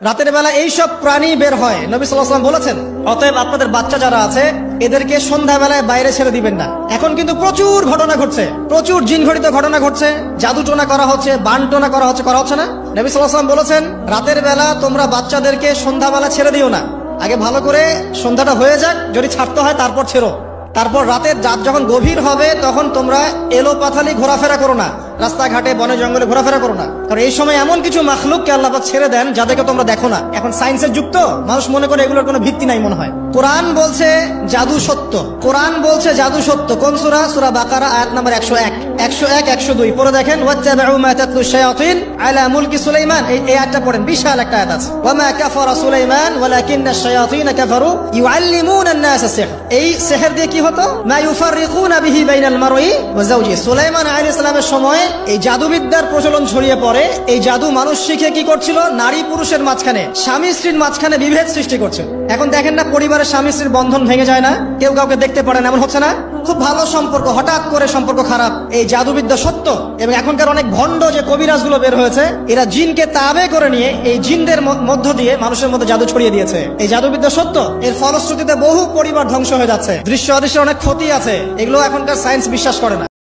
রাতের বেলা এই সব প্রাণী বের হয়, নবী সাল্লাল্লাহু আলাইহি ওয়াসাল্লাম বলেছেন, অতএব আপনাদের বাচ্চা যারা আছে এদেরকে সন্ধ্যাবেলায় বাইরে ছেড়ে দিবেন না। এখন কিন্তু প্রচুর ঘটনা ঘটছে, প্রচুর জিনঘটিত ঘটনা ঘটছে, জাদুটোনা করা হচ্ছে, বানটোনা করা হচ্ছে না? নবী সাল্লাল্লাহু আলাইহি ওয়াসাল্লাম বলেছেন, রাতের বেলা তোমরা বাচ্চাদেরকে সন্ধ্যাবেলা ছেড়ে দিও না, আগে ভালো করে সন্ধ্যাটা হয়ে যাক, যদি ছাড়তে হয় তারপর ছেড়ো। তারপর রাতের রাত যখন গভীর হবে তখন তোমরা এলো পাথালি ঘোরাফেরা করো না, রাস্তাঘাটে বনে জঙ্গলে ঘোরাফেরা করো না, কারণ এই সময় এমন কিছু মাখলুককে আল্লাহ পাক ছেড়ে দেন যাদেরকে তোমরা দেখো না। এখন সায়েন্সের যুগ তো, মানুষ মনে করে এগুলোর কোনো ভিত্তি নাই মনে হয়। কোরআন বলছে জাদু সত্য, কোরআন বলছে জাদু সত্য। কোন সূরা? সূরা বাকারা আয়াত নাম্বার 101, 102 পড়ে দেখেন, ওয়াত্তাবিউ মা তাতলু শায়াতিন আলা মুলকি সুলাইমান। এই আয়াতটা পড়েন, বিশাল একটা আয়াত আছে। ওয়া মা কাফারা সুলাইমান ওয়ালাকিন্না শায়াতিন কাফারু ইউআল্লিমুনা আন-নাস সিহর। এই সিহর দিয়ে কি হতো? মা ইউফাররিকুনা বিহি বাইনাল মারই ওয়া যাওজিহি। সুলাইমান আলাইহিস সালামের সময় এই জাদুবিদ্যার প্রচলন ছড়িয়ে পড়ে। এই জাদু মানুষ শিখে কি করছিল? নারী পুরুষের মাঝখানে, স্বামী স্ত্রীর মাঝখানে বিভেদ সৃষ্টি করছে। এখন দেখেন না, পরিবারের স্বামী স্ত্রীর বন্ধন ভেঙে যায় না, কেউ কাউকে দেখতে পারে না, এমন হচ্ছে না? খুব ভালো সম্পর্ক হঠাৎ করে সম্পর্ক খারাপ। এই জাদুবিদ্যা সত্য। এবং এখনকার অনেক ভণ্ড যে কবিরাজগুলো বের হয়েছে, এরা জিনকে তাবে করে নিয়ে এই জিনদের মধ্য দিয়ে মানুষের মধ্যে জাদু ছড়িয়ে দিয়েছে। এই জাদুবিদ্যা সত্য। এর ফলশ্রুতিতে বহু পরিবার ধ্বংস হয়ে যাচ্ছে, দৃশ্য অদৃশ্যের অনেক ক্ষতি আছে। এগুলো এখনকার সায়েন্স বিশ্বাস করে না।